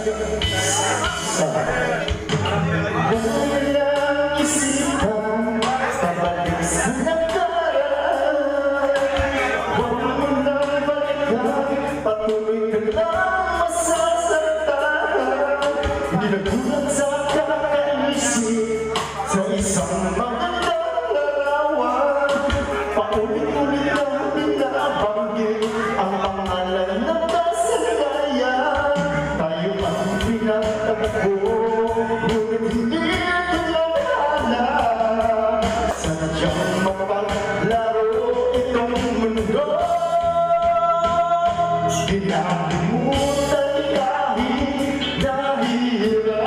Walang isipan sa balik sa nakaraan. Huwag mo nang balikan, patuloy ka lang masasaktan. Hindi nagulat sa kakaisip sa isang magandang larawan. Paulit-ulit ang binabanggit ang pangalan ng kasagayan. Tayo ang pinatagpo, ngunit hindi ito nawala. Sadyang mapaglaro itong mundo. Kinalimutan kahit nahihirap.